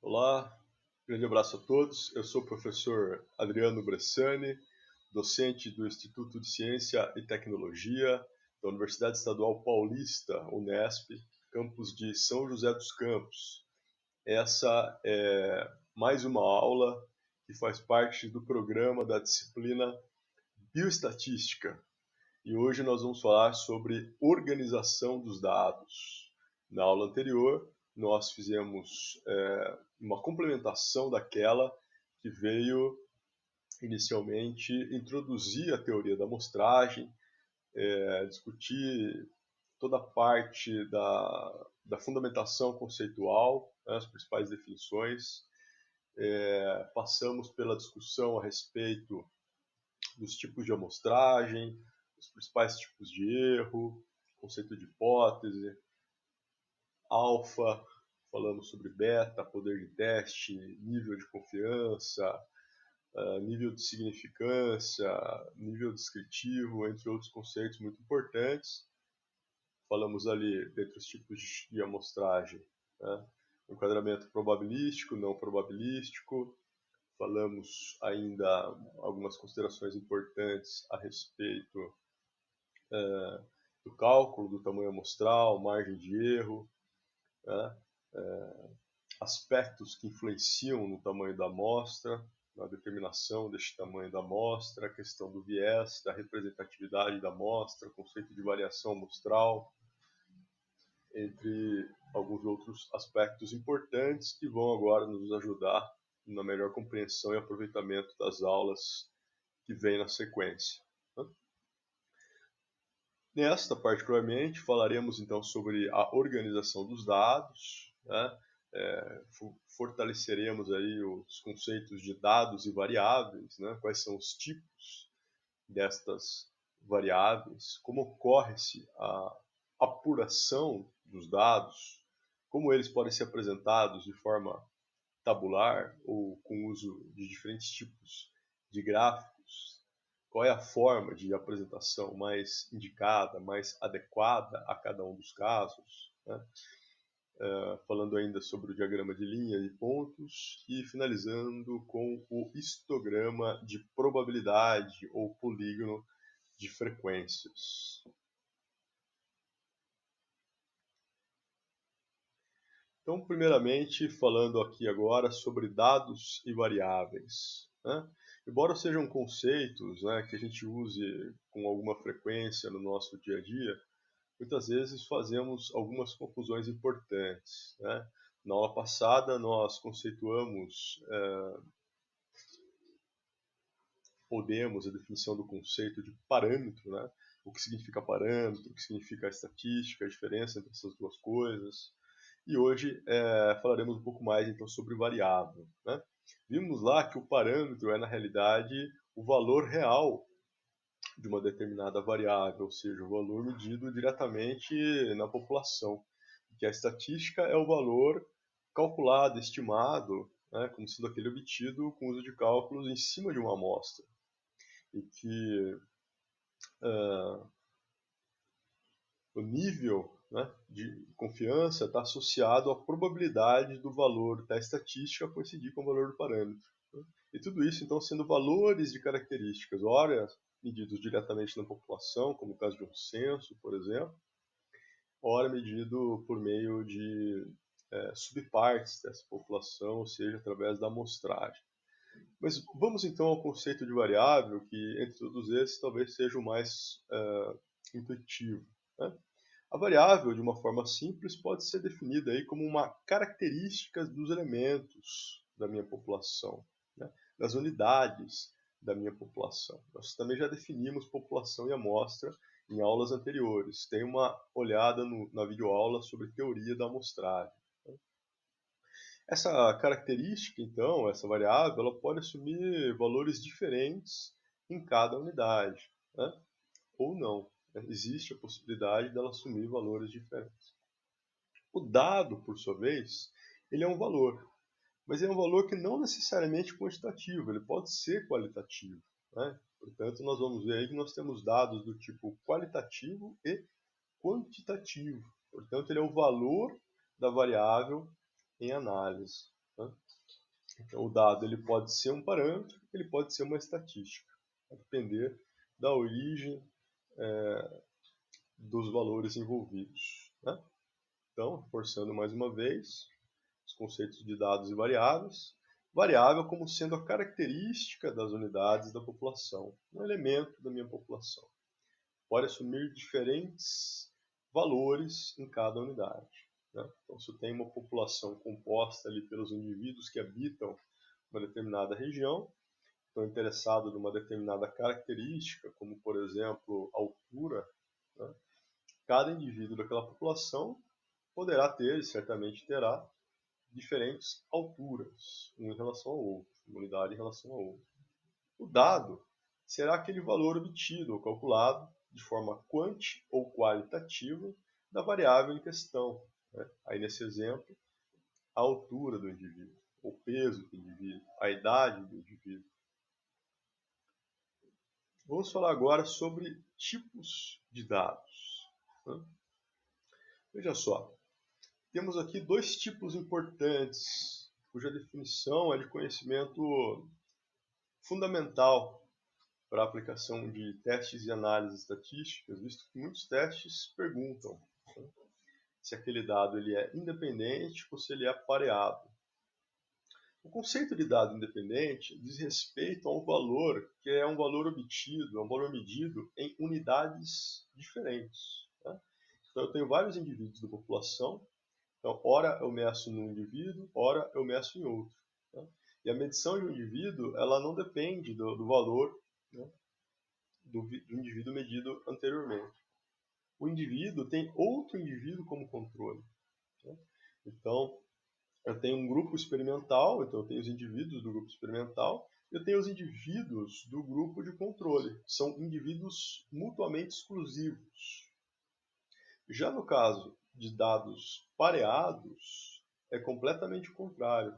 Olá, grande abraço a todos. Eu sou o professor Adriano Bressani, docente do Instituto de Ciência e Tecnologia da Universidade Estadual Paulista, Unesp, campus de São José dos Campos. Essa é mais uma aula que faz parte do programa da disciplina Bioestatística. E hoje nós vamos falar sobre organização dos dados. Na aula anterior, nós fizemos uma complementação daquela que veio inicialmente introduzir a teoria da amostragem, discutir toda a parte da fundamentação conceitual, né, as principais definições. Passamos pela discussão a respeito dos tipos de amostragem, os principais tipos de erro, conceito de hipótese, alfa, falamos sobre beta, poder de teste, nível de confiança, nível de significância, nível descritivo, entre outros conceitos muito importantes. Falamos ali dentre os tipos de amostragem, né? Enquadramento probabilístico, não probabilístico. Falamos ainda algumas considerações importantes a respeito do cálculo do tamanho amostral, margem de erro, né? Aspectos que influenciam no tamanho da amostra, na determinação deste tamanho da amostra, a questão do viés, da representatividade da amostra, conceito de variação amostral, entre alguns outros aspectos importantes que vão agora nos ajudar na melhor compreensão e aproveitamento das aulas que vêm na sequência. Nesta, particularmente, falaremos então sobre a organização dos dados, né? Fortaleceremos aí os conceitos de dados e variáveis, né? Quais são os tipos destas variáveis, como ocorre-se a apuração dos dados, como eles podem ser apresentados de forma tabular ou com uso de diferentes tipos de gráficos, qual é a forma de apresentação mais indicada, mais adequada a cada um dos casos, né? Falando ainda sobre o diagrama de linha e pontos e finalizando com o histograma de probabilidade ou polígono de frequências. Então, primeiramente, falando aqui agora sobre dados e variáveis, né? Embora sejam conceitos, né, que a gente use com alguma frequência no nosso dia a dia, muitas vezes fazemos algumas confusões importantes, né? Na aula passada nós conceituamos, podemos, a definição do conceito de parâmetro, né? O que significa parâmetro, o que significa estatística, a diferença entre essas duas coisas. E hoje falaremos um pouco mais então sobre variável, né? Vimos lá que o parâmetro é na realidade o valor real de uma determinada variável, ou seja, o valor medido diretamente na população. Que a estatística é o valor calculado, estimado, né, como sendo aquele obtido com uso de cálculos em cima de uma amostra. E que o nível, né, de confiança está associado à probabilidade do valor da estatística coincidir com o valor do parâmetro, né? E tudo isso, então, sendo valores de características, ora medidos diretamente na população, como o caso de um censo, por exemplo, ora medido por meio de subpartes dessa população, ou seja, através da amostragem. Mas vamos então ao conceito de variável, que entre todos esses talvez seja o mais intuitivo, né? A variável, de uma forma simples, pode ser definida aí como uma característica dos elementos da minha população, né? Das unidades da minha população. Nós também já definimos população e amostra em aulas anteriores. Tem uma olhada na videoaula sobre teoria da amostragem. Essa característica, então, essa variável, ela pode assumir valores diferentes em cada unidade, né? Ou não. Existe a possibilidade dela assumir valores diferentes. O dado, por sua vez, ele é um valor, mas é um valor que não necessariamente é quantitativo, ele pode ser qualitativo, né? Portanto, nós vamos ver aí que nós temos dados do tipo qualitativo e quantitativo. Portanto, ele é o valor da variável em análise. né? Então, o dado ele pode ser um parâmetro, ele pode ser uma estatística, vai depender da origem dos valores envolvidos, né? Então, reforçando mais uma vez os conceitos de dados e variáveis. Variável como sendo a característica das unidades da população, um elemento da minha população. Pode assumir diferentes valores em cada unidade, né? Então, se eu tenho uma população composta ali pelos indivíduos que habitam uma determinada região, estou interessado numa determinada característica, como por exemplo altura, né? Cada indivíduo daquela população poderá ter, e certamente terá, diferentes alturas, um em relação ao outro, uma unidade em relação ao outro. O dado será aquele valor obtido ou calculado de forma quanti ou qualitativa da variável em questão, né? Aí nesse exemplo, a altura do indivíduo, o peso do indivíduo, a idade do indivíduo. Vamos falar agora sobre tipos de dados, né? Veja só, temos aqui dois tipos importantes, cuja definição é de conhecimento fundamental para a aplicação de testes e análises estatísticas, visto que muitos testes perguntam, né, se aquele dado ele é independente ou se ele é pareado. O conceito de dado independente diz respeito a um valor que é um valor obtido, é um valor medido em unidades diferentes, né? Então eu tenho vários indivíduos da população. Então, ora eu meço num indivíduo, ora eu meço em outro, né? E a medição de um indivíduo, ela não depende do valor, né, do indivíduo medido anteriormente. O indivíduo tem outro indivíduo como controle, né? Então, eu tenho um grupo experimental, então eu tenho os indivíduos do grupo experimental, eu tenho os indivíduos do grupo de controle. São indivíduos mutuamente exclusivos. Já no caso de dados pareados, é completamente o contrário.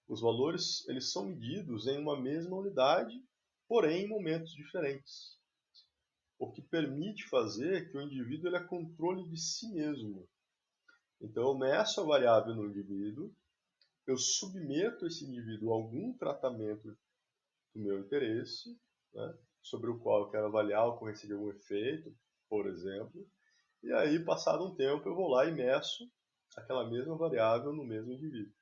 Os valores eles são medidos em uma mesma unidade, porém em momentos diferentes. O que permite fazer que o indivíduo ele é controle de si mesmo. Então eu meço a variável no indivíduo, eu submeto esse indivíduo a algum tratamento do meu interesse, né, sobre o qual eu quero avaliar a ocorrência de algum efeito, por exemplo. E aí, passado um tempo, eu vou lá e meço aquela mesma variável no mesmo indivíduo.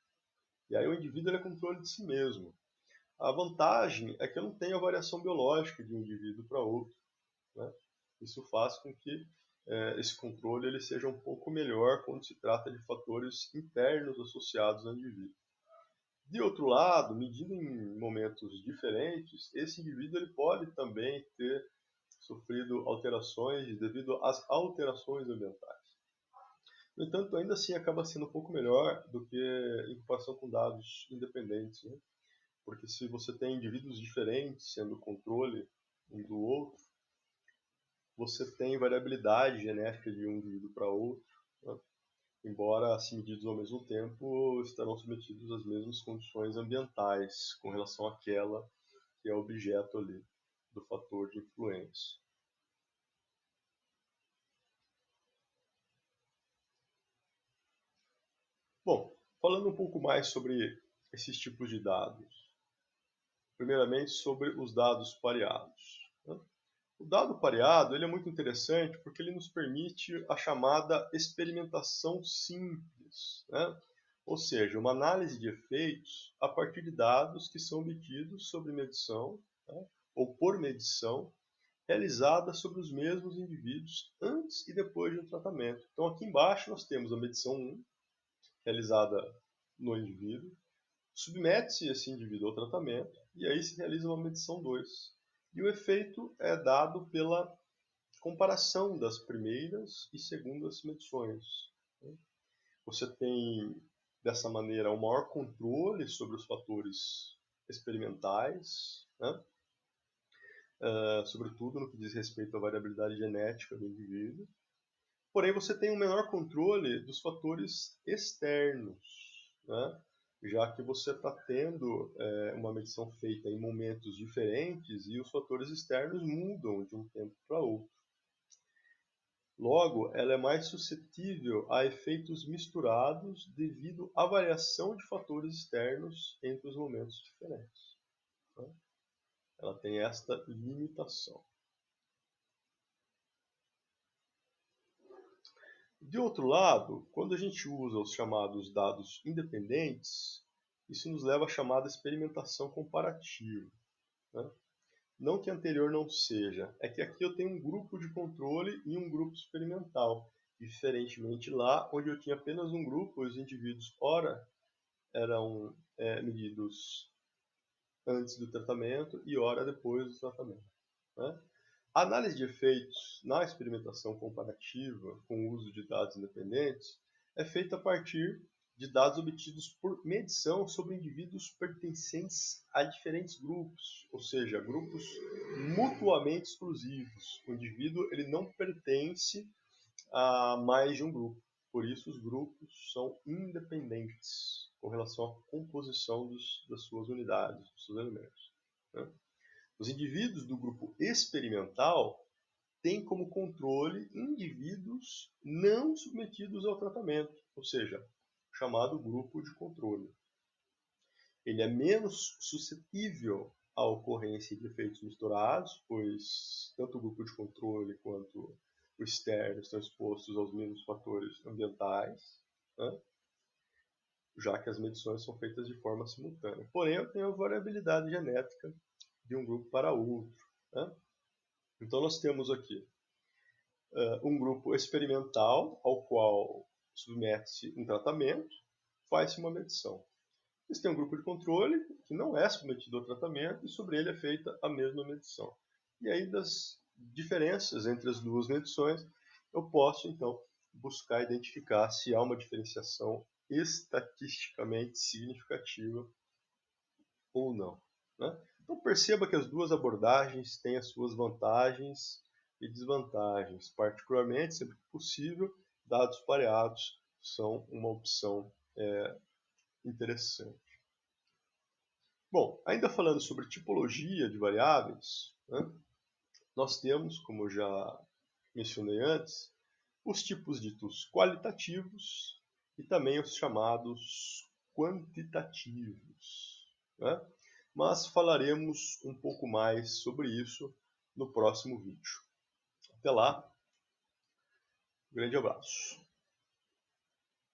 E aí o indivíduo ele é controle de si mesmo. A vantagem é que eu não tenho a variação biológica de um indivíduo para outro, né? Isso faz com que esse controle ele seja um pouco melhor quando se trata de fatores internos associados ao indivíduo. De outro lado, medindo em momentos diferentes, esse indivíduo ele pode também ter sofrido alterações devido às alterações ambientais. No entanto, ainda assim acaba sendo um pouco melhor do que em comparação com dados independentes, né? Porque se você tem indivíduos diferentes sendo controle um do outro, você tem variabilidade genética de um indivíduo para outro, né? Embora, se medidos ao mesmo tempo, estarão submetidos às mesmas condições ambientais com relação àquela que é objeto ali do fator de influência. Bom, falando um pouco mais sobre esses tipos de dados. Primeiramente, sobre os dados pareados, né? O dado pareado ele é muito interessante porque ele nos permite a chamada experimentação simples, né? Ou seja, uma análise de efeitos a partir de dados que são obtidos sobre medição, né, ou por medição, realizada sobre os mesmos indivíduos antes e depois de um tratamento. Então aqui embaixo nós temos a medição 1, realizada no indivíduo, submete-se esse indivíduo ao tratamento e aí se realiza uma medição 2. E o efeito é dado pela comparação das primeiras e segundas medições. Você tem, dessa maneira, um maior controle sobre os fatores experimentais, né? Sobretudo no que diz respeito à variabilidade genética do indivíduo. Porém, você tem um menor controle dos fatores externos, né? Já que você está tendo uma medição feita em momentos diferentes e os fatores externos mudam de um tempo para outro. Logo, ela é mais suscetível a efeitos misturados devido à variação de fatores externos entre os momentos diferentes. Ela tem esta limitação. De outro lado, quando a gente usa os chamados dados independentes, isso nos leva à chamada experimentação comparativa. Não que a anterior não seja, é que aqui eu tenho um grupo de controle e um grupo experimental, diferentemente lá onde eu tinha apenas um grupo, os indivíduos ora eram medidos antes do tratamento e ora depois do tratamento. A análise de efeitos na experimentação comparativa com o uso de dados independentes é feita a partir de dados obtidos por medição sobre indivíduos pertencentes a diferentes grupos, ou seja, grupos mutuamente exclusivos. O indivíduo ele não pertence a mais de um grupo, por isso os grupos são independentes com relação à composição das suas unidades, dos seus elementos. Os indivíduos do grupo experimental têm como controle indivíduos não submetidos ao tratamento, ou seja, chamado grupo de controle. Ele é menos suscetível à ocorrência de efeitos misturados, pois tanto o grupo de controle quanto o externo estão expostos aos mesmos fatores ambientais, já que as medições são feitas de forma simultânea. Porém, eu tenho a variabilidade genética de um grupo para outro. Então, nós temos aqui um grupo experimental ao qual submete-se um tratamento, faz-se uma medição. Você tem um grupo de controle que não é submetido ao tratamento e sobre ele é feita a mesma medição. E aí, das diferenças entre as duas medições, eu posso, então, buscar identificar se há uma diferenciação estatisticamente significativa ou não. Então, perceba que as duas abordagens têm as suas vantagens e desvantagens. Particularmente, sempre que possível, dados pareados são uma opção interessante. Bom, ainda falando sobre tipologia de variáveis, nós temos, como eu já mencionei antes, os tipos ditos qualitativos e também os chamados quantitativos. Mas falaremos um pouco mais sobre isso no próximo vídeo. Até lá, um grande abraço.